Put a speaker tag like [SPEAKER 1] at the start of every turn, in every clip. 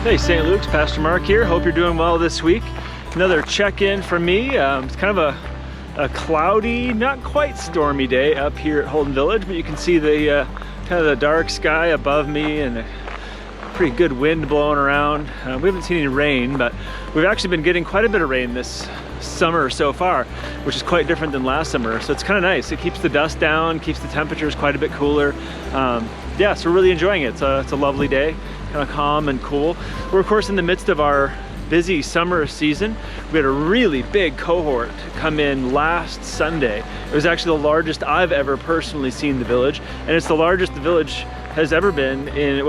[SPEAKER 1] Hey St. Luke's, Pastor Mark here. Hope you're doing well this week. Another check-in from me. It's kind of a cloudy, not quite stormy day up here at Holden Village, but you can see the kind of the dark sky above me and a pretty good wind blowing around. We haven't seen any rain, but we've actually been getting quite a bit of rain this summer so far, which is quite different than last summer. So it's kind of nice. It keeps the dust down, keeps the temperatures quite a bit cooler. Yeah, so we're really enjoying it. It's a lovely day, kind of calm and cool. We're of course in the midst of our busy summer season. We had a really big cohort come in last Sunday. It was actually the largest I've ever personally seen the village, and it's the largest the village has ever been in,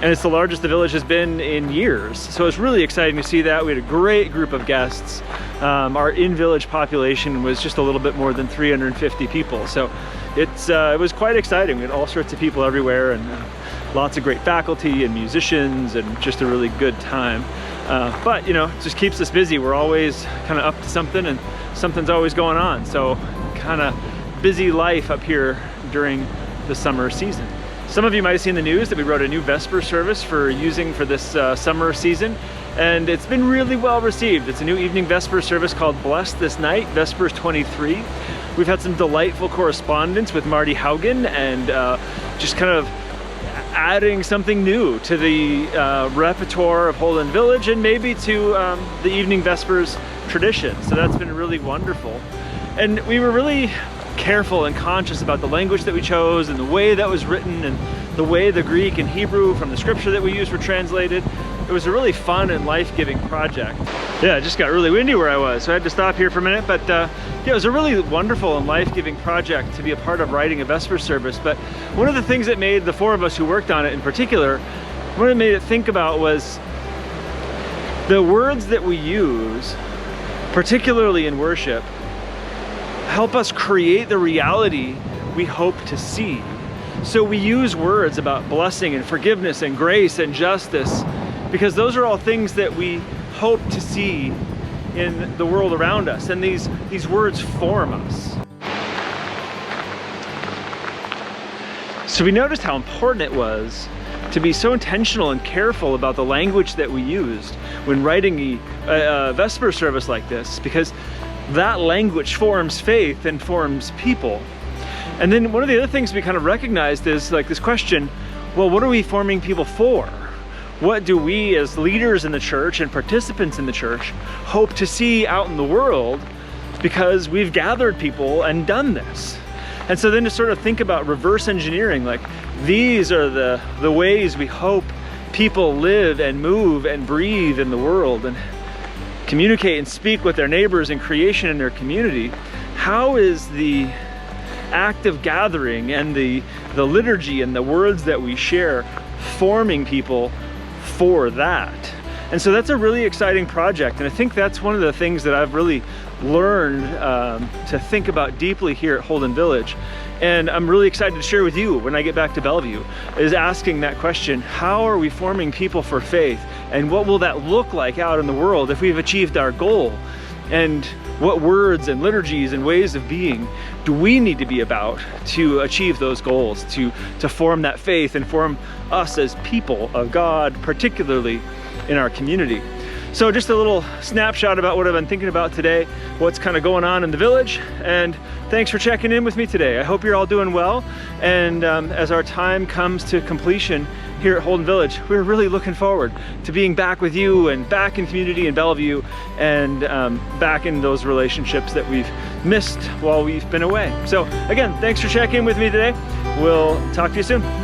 [SPEAKER 1] it's the largest the village has been in years. So it's really exciting to see that. We had a great group of guests. Our in-village population was just a little bit more than 350 people. So it was quite exciting. We had all sorts of people everywhere, and lots of great faculty and musicians, and just a really good time. But you know, it just keeps us busy. We're always kind of up to something, and something's always going on. So kind of busy life up here during the summer season. Some of you might have seen the news that we wrote a new Vesper service for using for this summer season, and it's been really well received. It's a new evening Vesper service called Bless This Night, Vespers 23. We've had some delightful correspondence with Marty Haugen, and just kind of adding something new to the repertoire of Holden Village, and maybe to the evening Vespers tradition. So that's been really wonderful. And we were really careful and conscious about the language that we chose and the way that was written and the way the Greek and Hebrew from the scripture that we used were translated. It was a really fun and life-giving project. Yeah, it just got really windy where I was, so I had to stop here for a minute, but yeah, it was a really wonderful and life-giving project to be a part of writing a Vesper service. But one of the things that made the four of us who worked on it in particular, what it made it think about was the words that we use, particularly in worship, help us create the reality we hope to see. So we use words about blessing and forgiveness and grace and justice because those are all things that we hope to see in the world around us, and these words form us. So we noticed how important it was to be so intentional and careful about the language that we used when writing a Vesper service like this, because that language forms faith and forms people. And then one of the other things we kind of recognized is like this question, well, what are we forming people for? What do we as leaders in the church and participants in the church hope to see out in the world because we've gathered people and done this? And so then to sort of think about reverse engineering, like these are the ways we hope people live and move and breathe in the world and communicate and speak with their neighbors and creation in their community. How is the act of gathering and the liturgy and the words that we share forming people for that? And so that's a really exciting project, and I think that's one of the things that I've really learned to think about deeply here at Holden Village. And I'm really excited to share with you when I get back to Bellevue, is asking that question, how are we forming people for faith? And what will that look like out in the world if we've achieved our goal? And what words and liturgies and ways of being do we need to be about to achieve those goals, to form that faith and form us as people of God, particularly in our community? So just a little snapshot about what I've been thinking about today, what's kind of going on in the village, and thanks for checking in with me today. I hope you're all doing well, and as our time comes to completion here at Holden Village, we're really looking forward to being back with you and back in community in Bellevue, and back in those relationships that we've missed while we've been away. So again, thanks for checking in with me today. We'll talk to you soon.